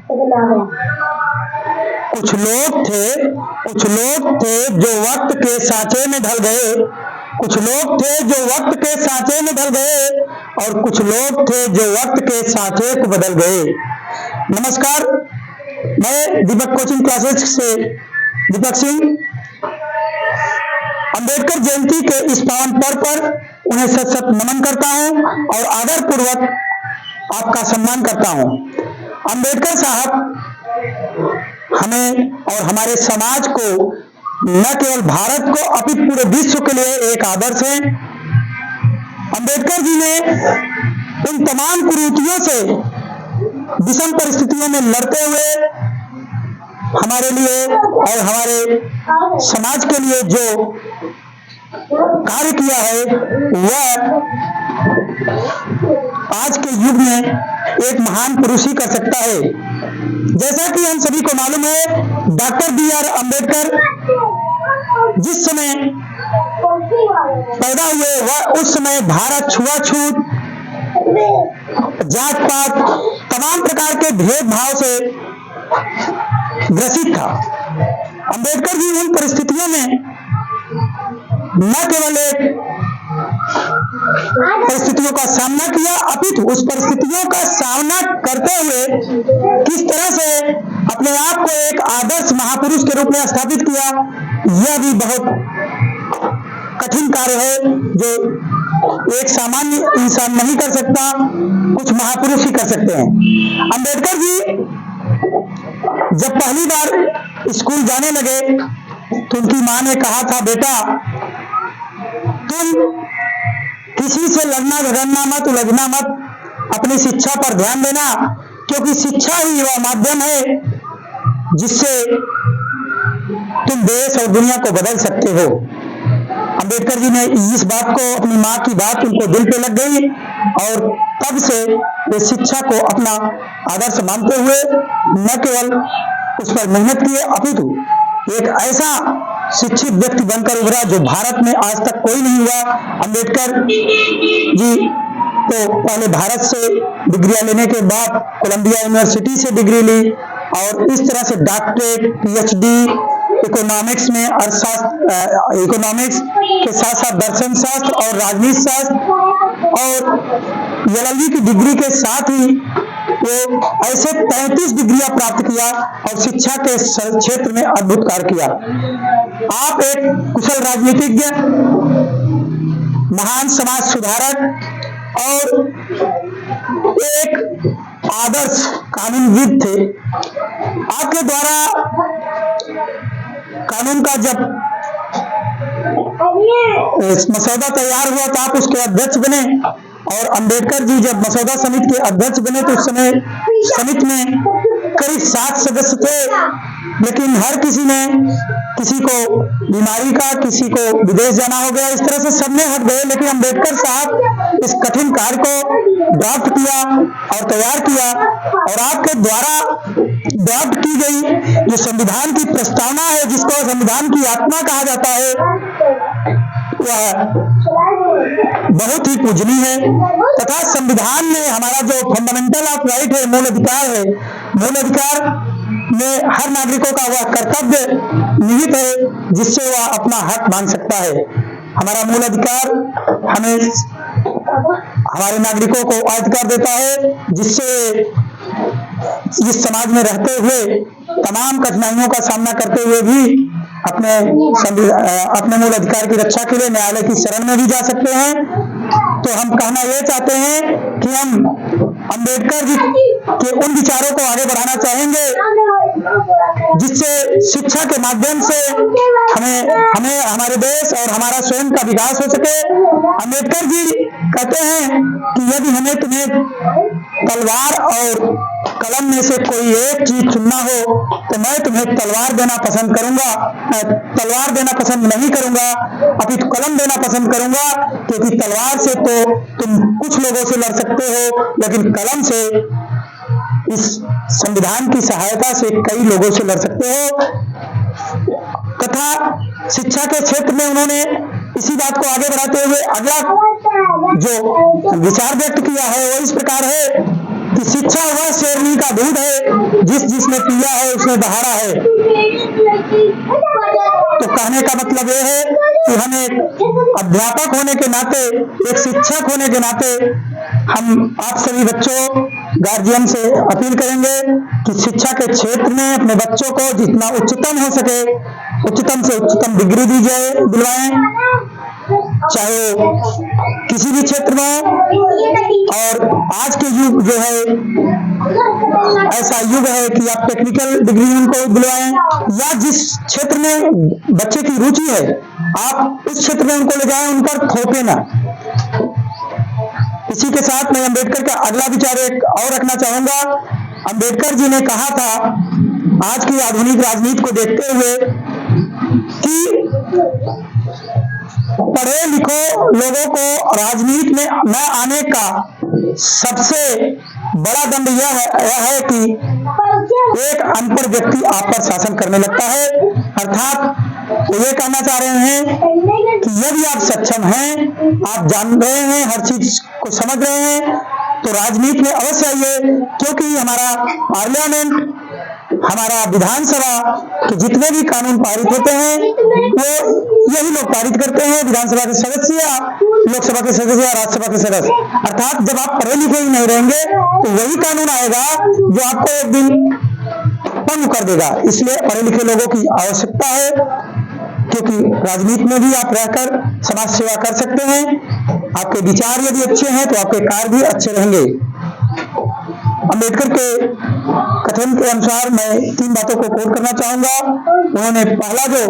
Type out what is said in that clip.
कुछ लोग थे जो वक्त के सांचे में ढल गए, कुछ लोग थे जो वक्त के सांचे में ढल गए, और कुछ लोग थे जो वक्त के सांचे को बदल गए। नमस्कार, मैं दीपक कोचिंग क्लासेस से दीपक सिंह अंबेडकर जयंती के इस पावन पर्व पर उन्हें सत सत नमन करता हूं और आदर पूर्वक आपका सम्मान करता हूं। अंबेडकर साहब हमें और हमारे समाज को, न केवल भारत को अपितु पूरे विश्व के लिए एक आदर्श है। अंबेडकर जी ने इन तमाम कुरीतियों से विषम परिस्थितियों में लड़ते हुए हमारे लिए और हमारे समाज के लिए जो कार्य किया है, वह आज के युग में एक महान पुरुष ही कर सकता है। जैसा कि हम सभी को मालूम है, डॉक्टर बी.आर. अंबेडकर जिस समय पैदा हुए, वह उस समय भारत छुआछूत, जात पात, तमाम प्रकार के भेदभाव से ग्रसित था। अंबेडकर जी उन परिस्थितियों में न केवल एक परिस्थितियों का सामना किया, अपितु उस परिस्थितियों का सामना करते हुए किस तरह से अपने आप को एक आदर्श महापुरुष के रूप में स्थापित किया, यह भी बहुत कठिन कार्य है जो एक सामान्य इंसान नहीं कर सकता, कुछ महापुरुष ही कर सकते हैं। अंबेडकर जी जब पहली बार स्कूल जाने लगे तो उनकी मां ने कहा था, बेटा तुम किसी से लड़ना झगड़ना मत, उलझना मत, अपनी शिक्षा पर ध्यान देना, क्योंकि शिक्षा ही वह माध्यम है जिससे तुम देश और दुनिया को बदल सकते हो। अंबेडकर जी ने इस बात को, अपनी मां की बात उनको दिल पे लग गई और तब से वे शिक्षा को अपना आदर्श मानते हुए न केवल उस पर मेहनत किए, अपितु एक ऐसा शिक्षित व्यक्ति बनकर उभरा जो भारत में आज तक कोई नहीं हुआ। अंबेडकर जी तो पहले भारत से डिग्रियां लेने के बाद कोलंबिया यूनिवर्सिटी से डिग्री ली और इस तरह से डॉक्टरेट, पीएचडी इकोनॉमिक्स में, अर्थशास्त्र, इकोनॉमिक्स के साथ साथ दर्शन शास्त्र और राजनीति शास्त्र और एलएलबी की डिग्री के साथ ही वो ऐसे 35 डिग्रियां प्राप्त किया और शिक्षा के क्षेत्र में अद्भुत कार्य किया। आप एक कुशल राजनीतिज्ञ, महान समाज सुधारक और एक आदर्श कानूनविद थे। आपके द्वारा कानून का जब मसौदा तैयार हुआ तो आप उसके अध्यक्ष बने और अंबेडकर जी जब मसौदा समिति के अध्यक्ष बने तो उस समय समिति में करीब 7 सदस्य थे, लेकिन हर किसी ने, किसी को बीमारी का, किसी को विदेश जाना हो गया, इस तरह से सबने हट गए, लेकिन अंबेडकर साहब इस कठिन कार्य को ड्राफ्ट किया और तैयार किया और आपके द्वारा ड्राफ्ट की गई जो संविधान की प्रस्तावना है, जिसको संविधान की आत्मा कहा जाता है, वह बहुत ही पूजनीय है तथा संविधान में हमारा जो फंडामेंटल ऑफ राइट है, मूल अधिकार है, मूल अधिकार में हर नागरिकों का वह कर्तव्य निहित है जिससे वह अपना हक मांग सकता है। हमारा मूल अधिकार हमें हमारे नागरिकों को अधिकार देता है जिससे इस समाज में रहते हुए तमाम कठिनाइयों का सामना करते हुए भी अपने मूल अधिकार की रक्षा के लिए न्यायालय की शरण में भी जा सकते हैं। तो हम कहना ये चाहते हैं कि हम अंबेडकर जी के उन विचारों को आगे बढ़ाना चाहेंगे जिससे शिक्षा के माध्यम से हमें हमारे देश और हमारा स्वयं का विकास हो सके। अंबेडकर जी कहते हैं कि यदि तुम्हें तलवार और कलम में से कोई एक चीज चुनना हो तो मैं तुम्हें तलवार देना पसंद करूंगा, तलवार देना पसंद नहीं करूंगा, अपितु कलम देना पसंद करूंगा, क्योंकि तलवार से तो तुम कुछ लोगों से लड़ सकते हो, लेकिन कलम से, इस संविधान की सहायता से कई लोगों से लड़ सकते हो। तथा शिक्षा के क्षेत्र में उन्होंने इसी बात को आगे बढ़ाते हुए अगला जो विचार व्यक्त किया है वो इस प्रकार है कि शिक्षा वह शेरनी का दूध है जिसने पिया है उसने बहारा है। तो कहने का मतलब यह है कि हम एक अध्यापक होने के नाते, एक शिक्षक होने के नाते हम आप सभी बच्चों, गार्जियन से अपील करेंगे कि शिक्षा के क्षेत्र में अपने बच्चों को जितना उच्चतम हो सके उच्चतम से उच्चतम डिग्री दिलवाएं, चाहे किसी भी क्षेत्र में। और आज के युग जो है ऐसा युग है कि आप टेक्निकल डिग्री उनको दिलवाएं, या जिस क्षेत्र में बच्चे की रुचि है आप उस क्षेत्र में उनको ले जाएं, उन पर थोपे ना। इसी के साथ मैं अंबेडकर का अगला विचार एक और रखना चाहूंगा। अंबेडकर जी ने कहा था आज की आधुनिक राजनीति को देखते हुए कि पढ़े लिखो लोगों को राजनीति में न आने का सबसे बड़ा दंड यह है कि एक अनपढ़ व्यक्ति आप पर शासन करने लगता है। अर्थात वो ये कहना चाह रहे हैं कि यदि आप सक्षम हैं, आप जान रहे हैं, हर चीज को समझ रहे हैं, तो राजनीति में अवश्य आइए, क्योंकि हमारा पार्लियामेंट, हमारा विधानसभा के जितने भी कानून पारित होते हैं वो यही लोग पारित करते हैं, विधानसभा के सदस्य या लोकसभा के सदस्य या राज्यसभा के सदस्य। अर्थात जब आप पढ़े लिखे ही नहीं रहेंगे तो वही कानून आएगा जो आपको एक दिन भंग कर देगा। इसलिए पढ़े लिखे लोगों की आवश्यकता है, क्योंकि राजनीति में भी आप रहकर समाज सेवा कर सकते हैं। आपके विचार यदि अच्छे हैं तो आपके कार्य भी अच्छे रहेंगे। अंबेडकर के कथन के अनुसार मैं 3 बातों को कोट करना चाहूंगा। उन्होंने पहला जो